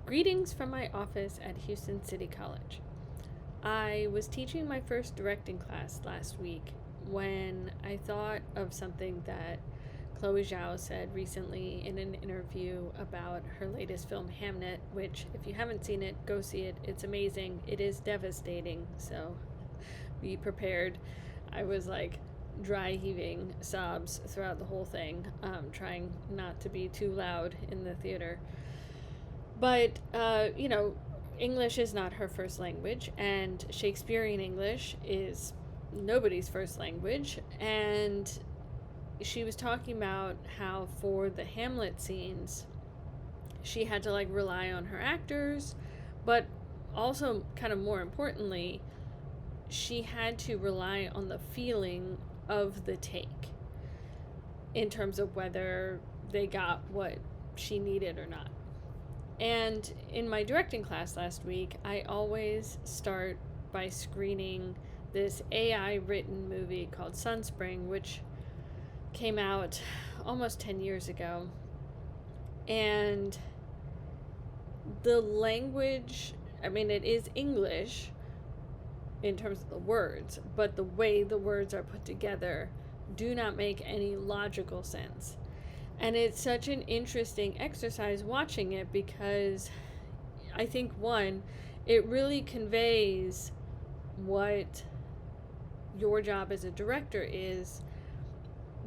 Greetings from my office at Houston City College. I was teaching my first directing class last week when I thought of something that Chloe Zhao said recently in an interview about her latest film, Hamnet, which, if you haven't seen it, go see it. It's amazing. It is devastating, so be prepared. I was like dry heaving sobs throughout the whole thing, trying not to be too loud in the theater. But, English is not her first language, and Shakespearean English is nobody's first language. And she was talking about how for the Hamlet scenes, she had to rely on her actors, but also, kind of more importantly, she had to rely on the feeling of the take in terms of whether they got what she needed or not. And in my directing class last week, I always start by screening this AI written movie called Sunspring, which came out almost 10 years ago. And the language, it is English in terms of the words, but the way the words are put together do not make any logical sense. And it's such an interesting exercise watching it because I think, one, it really conveys what your job as a director is,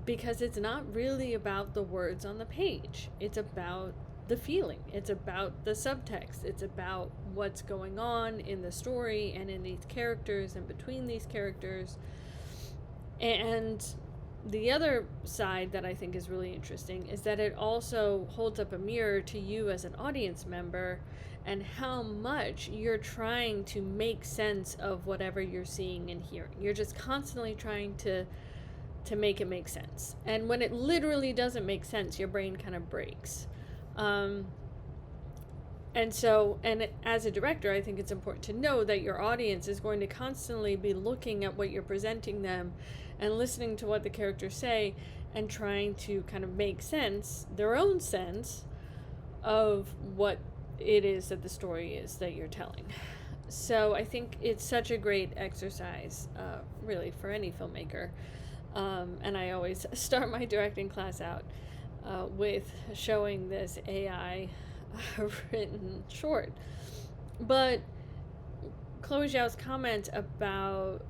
because it's not really about the words on the page. It's about the feeling. It's about the subtext. It's about what's going on in the story and in these characters and between these characters. And the other side that I think is really interesting is that it also holds up a mirror to you as an audience member and how much you're trying to make sense of whatever you're seeing and hearing. You're just constantly trying to make it make sense. And when it literally doesn't make sense, your brain kind of breaks. And as a director, I think it's important to know that your audience is going to constantly be looking at what you're presenting them and listening to what the characters say and trying to kind of make sense, their own sense, of what it is that the story is that you're telling. So I think it's such a great exercise, really, for any filmmaker. And I always start my directing class out with showing this AI written short. But Chloe Zhao's comment about,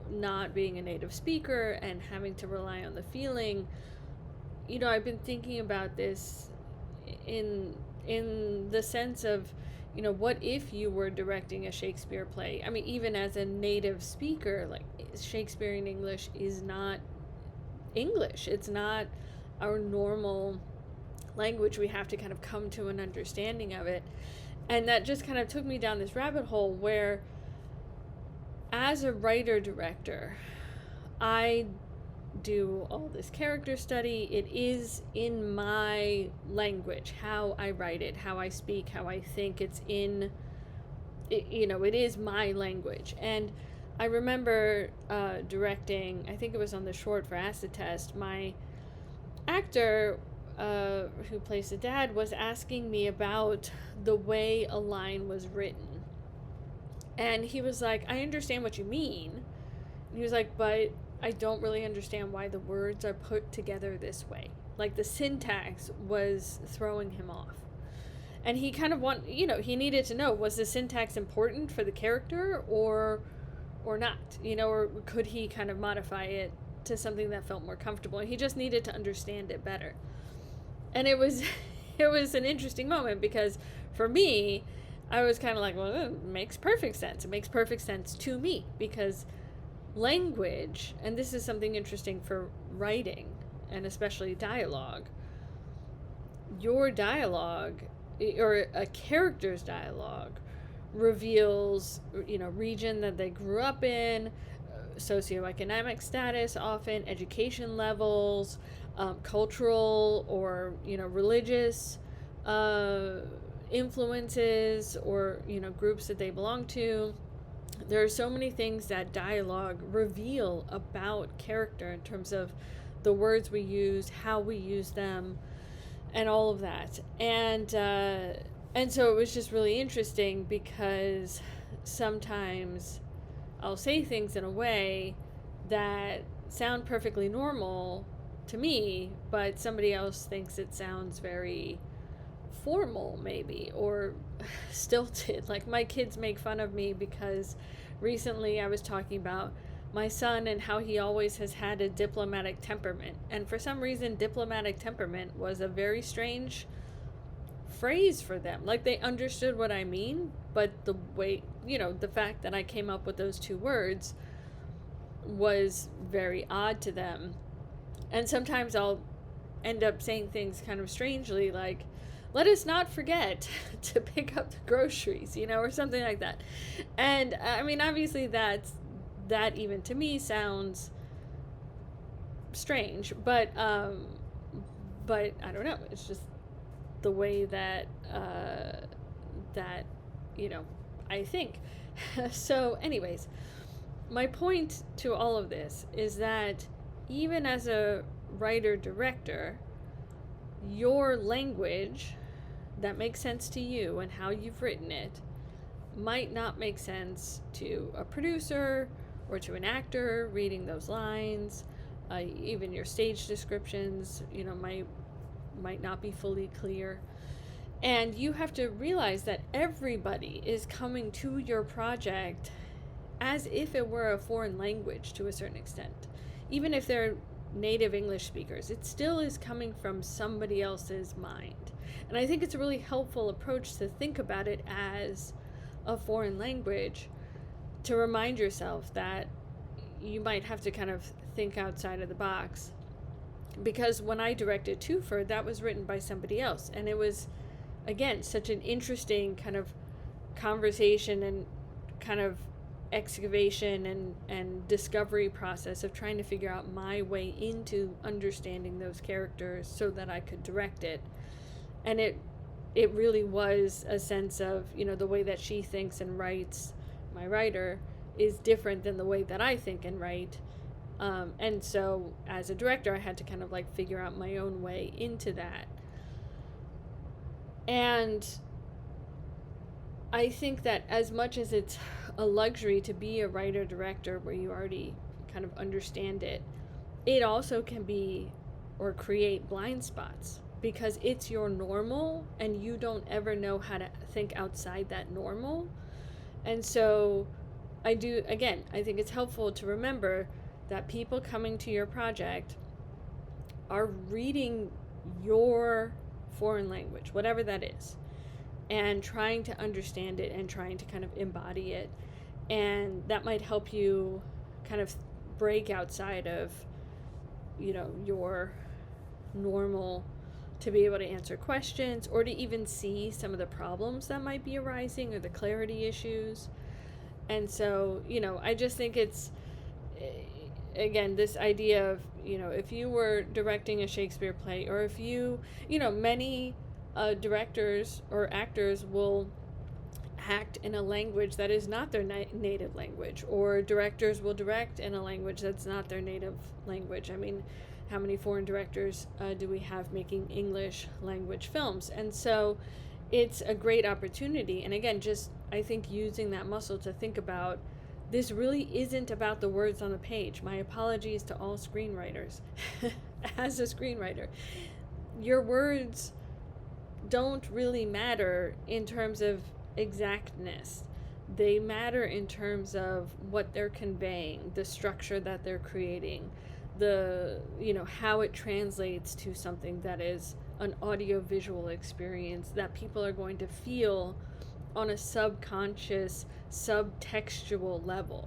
not being a native speaker and having to rely on the feeling, I've been thinking about this in the sense of, what if you were directing a Shakespeare play? Even as a native speaker, Shakespearean English is not English. It's not our normal language. We have to kind of come to an understanding of it. And that just kind of took me down this rabbit hole where, as a writer-director, I do all this character study. It is in my language, how I write it, how I speak, how I think. It is my language. And I remember directing, I think it was on the short for Acid Test, my actor who plays the dad was asking me about the way a line was written. And he was like, I understand what you mean. And he was like, but I don't really understand why the words are put together this way. The syntax was throwing him off. And he kind of he needed to know, was the syntax important for the character or not? Or could he kind of modify it to something that felt more comfortable? And he just needed to understand it better. And it was an interesting moment because for me, I was kind of like, well, it makes perfect sense. It makes perfect sense to me because language, and this is something interesting for writing and especially dialogue, your dialogue or a character's dialogue reveals, region that they grew up in, socioeconomic status, often education levels, cultural or religious influences, or groups that they belong to. There are so many things that dialogue reveal about character in terms of the words we use, how we use them, and all of that. And And so it was just really interesting because sometimes I'll say things in a way that sound perfectly normal to me, but somebody else thinks it sounds very formal, maybe, or stilted. Like, my kids make fun of me because recently I was talking about my son and how he always has had a diplomatic temperament. And for some reason, diplomatic temperament was a very strange phrase for them. Like, they understood what I mean, but the way, the fact that I came up with those two words was very odd to them. And sometimes I'll end up saying things kind of strangely, like, let us not forget to pick up the groceries, or something like that. And I mean, obviously that even to me sounds strange, but I don't know. It's just the way that I think. So anyways, my point to all of this is that even as a writer director, your language that makes sense to you and how you've written it might not make sense to a producer or to an actor reading those lines. Even your stage descriptions, might not be fully clear. And you have to realize that everybody is coming to your project as if it were a foreign language to a certain extent. Even if they're native English speakers, it still is coming from somebody else's mind. And I think it's a really helpful approach to think about it as a foreign language, to remind yourself that you might have to kind of think outside of the box. Because when I directed Twofer, that was written by somebody else. And it was, again, such an interesting kind of conversation and kind of excavation and discovery process of trying to figure out my way into understanding those characters so that I could direct it. And it really was a sense of, the way that she thinks and writes, my writer, is different than the way that I think and write. And so as a director, I had to kind of like figure out my own way into that. And I think that as much as it's a luxury to be a writer-director where you already kind of understand it, it also can be or create blind spots because it's your normal and you don't ever know how to think outside that normal. And so I think it's helpful to remember that people coming to your project are reading your foreign language, whatever that is, and trying to understand it and trying to kind of embody it. And that might help you kind of break outside of, your normal, to be able to answer questions or to even see some of the problems that might be arising or the clarity issues. And so, I just think it's, again, this idea of, if you were directing a Shakespeare play, or if many directors or actors will act in a language that is not their native language, or directors will direct in a language that's not their native language. I mean, how many foreign directors do we have making English language films? And so it's a great opportunity. And again, just I think using that muscle to think about, this really isn't about the words on the page. My apologies to all screenwriters. As a screenwriter, your words don't really matter in terms of exactness. They matter in terms of what they're conveying, the structure that they're creating, the how it translates to something that is an audio-visual experience that people are going to feel on a subconscious, subtextual level.